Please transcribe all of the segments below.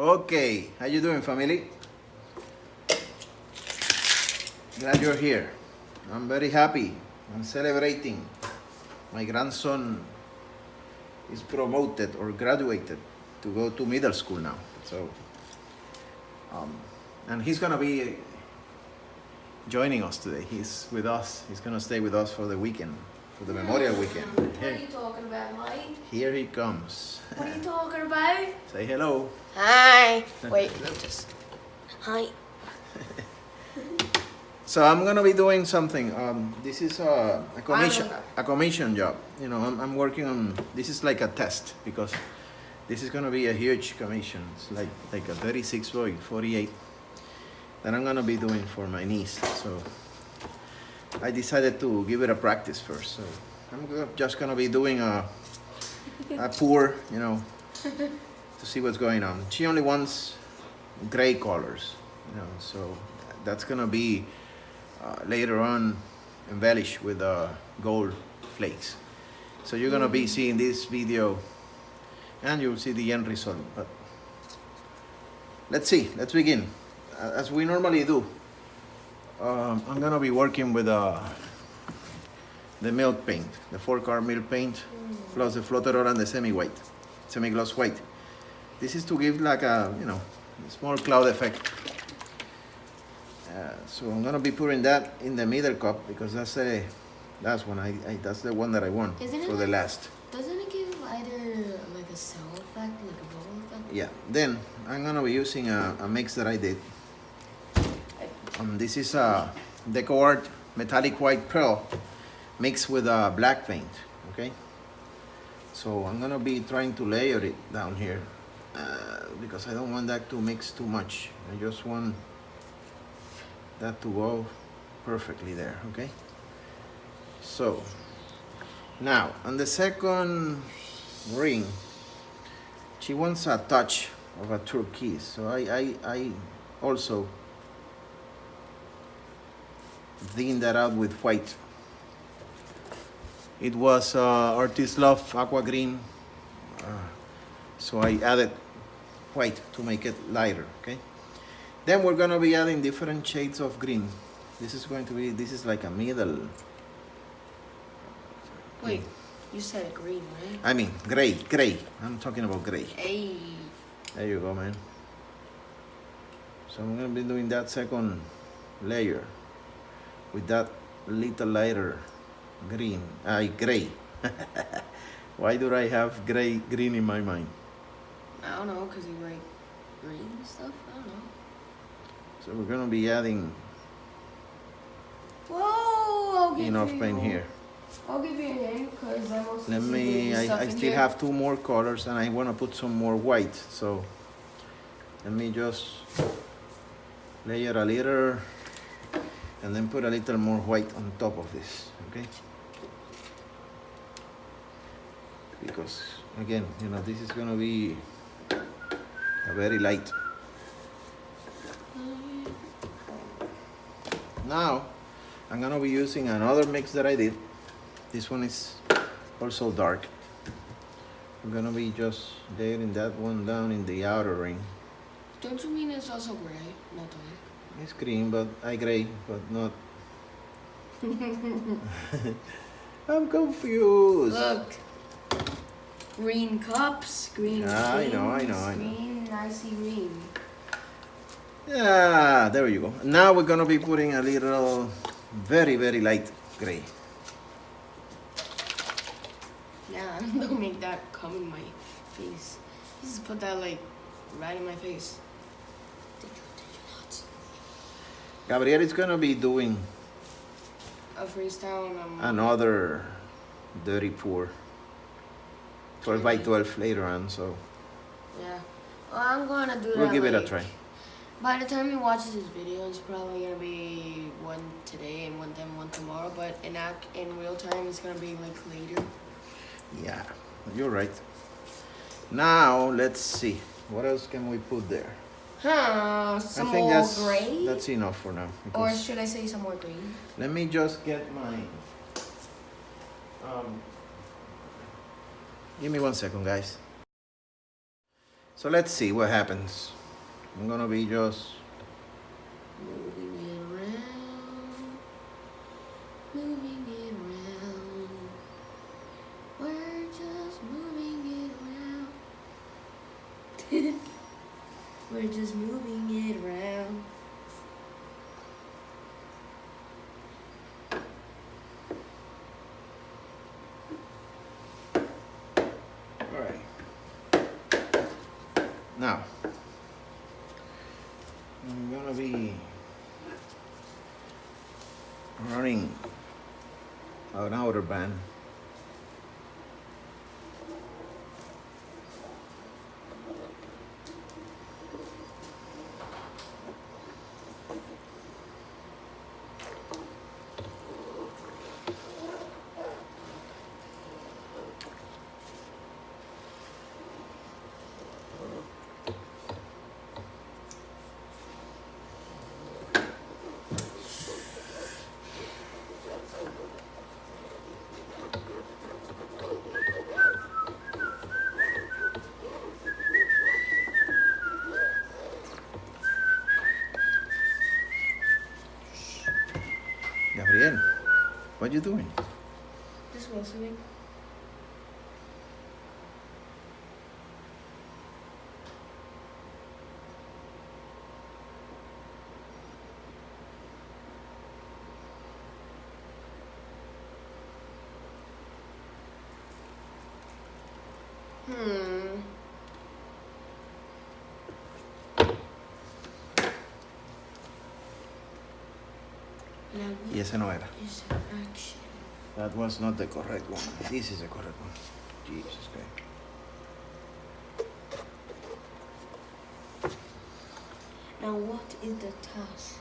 Okay, how you doing, family? Glad you're here. I'm very happy. I'm celebrating. My grandson is promoted or graduated to go to middle school now. So, and he's gonna be joining us today. He's with us. He's gonna stay with us for the weekend, for the Memorial Weekend. What are you talking about, Mike? Here he comes. What are you talking about? Say hello. Hi. Wait, just. Hi. So I'm gonna be doing something. This is a commission job. You know, I'm working on. This is like a test because this is gonna be a huge commission. It's like a 36 by 48 that I'm gonna be doing for my niece. So I decided to give it a practice first. So just gonna be doing a pour, you know, to see what's going on. She only wants gray colors, you know. So that's gonna be. Later on embellished with gold flakes. So you're gonna be seeing this video and you'll see the end result. But let's let's begin. As we normally do, I'm gonna be working with the milk paint, the 4-color milk paint, plus the floater and the semi-gloss white. This is to give like a, you know, a small cloud effect. So I'm gonna be putting that in the middle cup because that's the last one. That's the one that I want for the last. Doesn't it give either like a cell effect, like a bubble effect? Yeah. Then I'm gonna be using a mix that I did. This is a Deco Art metallic white pearl mixed with a black paint. Okay. So I'm gonna be trying to layer it down here because I don't want that to mix too much. I just want that to go perfectly there. Okay, so now on the second ring she wants a touch of a turquoise, so I also thin that out with white. It was Artist Love aqua green, so I added white to make it lighter. Okay, then we're gonna be adding different shades of green. This is like a middle. Wait, you said green, right? I mean gray. I'm talking about gray. Hey. There you go, man. So I'm gonna be doing that second layer with that little lighter green. Gray. Why do I have green in my mind? I don't know, cause you like green stuff. I don't know. So we're gonna be adding Whoa! enough paint here. I'll give you a hint because I mostly Let me. I still have 2 more colors, and I want to put some more white. So let me just layer a little, and then put a little more white on top of this. Okay. Because again, you know, this is gonna be a very light. Now I'm gonna be using another mix that I did. This one is also dark. I'm gonna be just layering that one down in the outer ring. Don't you mean it's also gray, not dark? It's green, but gray, but not. I'm confused. Look, green cups, green. I know. Green, icy green. Yeah, there you go. Now we're gonna be putting a little, very light gray. Yeah, I'm gonna make that come in my face. Just put that like right in my face. Did you not? Gabriel is gonna be doing A freestyle. another dirty pour, 12 by 12 later on. So Yeah. Well, I'm gonna do that. we'll give it a like, try. By the time he watches this video, it's probably gonna be one today and one tomorrow. But in real time, it's gonna be like later. Yeah, you're right. Now let's see. What else can we put there? Some I think more gray? that's enough for now. Or should I say some more green? Let me just get my. Give me 1 second, guys. So let's see what happens. I'm gonna be just moving it around, moving it around. We're just moving it around. We're just moving it around. all right. Now I'm gonna be running an outer band. Gabriel, what you doing? Just listening. Now what Y ese no era. is an action? That was not the correct one. This is the correct one. Jesus Christ. Now what is the task?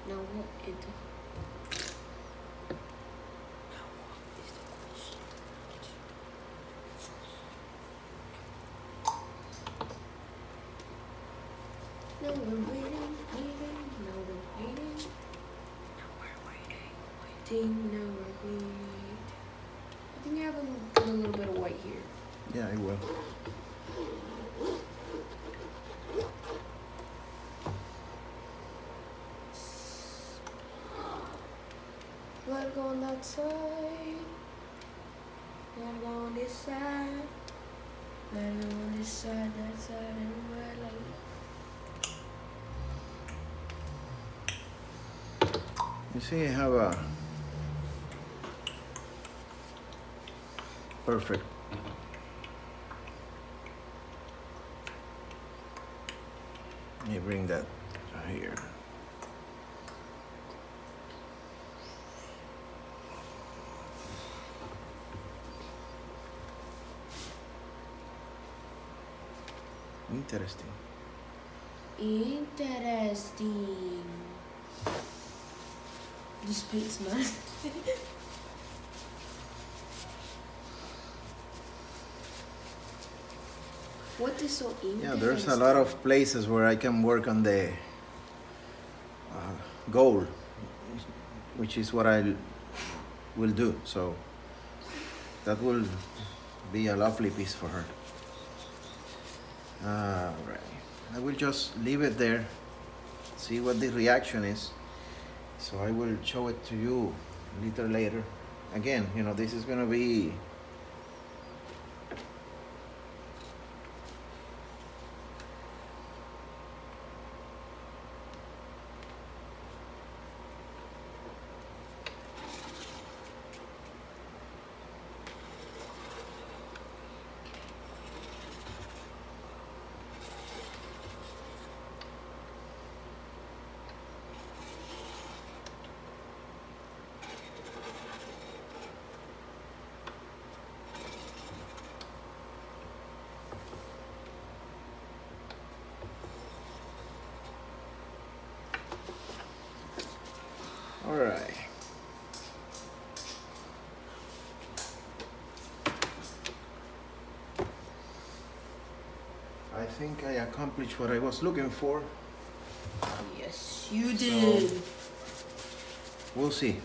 Now what is the... Now what is the question? Now we're waiting, now we're waiting. Now we're waiting. Now we're waiting. I think I have a little bit of white here. Yeah, I will. Let it go on that side. Let it go on this side. Let it go on this side, that side, everywhere. Let it You see, I have a perfect. Let me bring that here. Interesting. Interesting. This paint's nice. What is so interesting? Yeah, there's a lot of places where I can work on the goal, which is what I will do. So that will be a lovely piece for her. Right. I will just leave it there, see what the reaction is. So I will show it to you a little later. Again, you know, this is gonna be all right. I think I accomplished what I was looking for. Yes, you did. We'll see.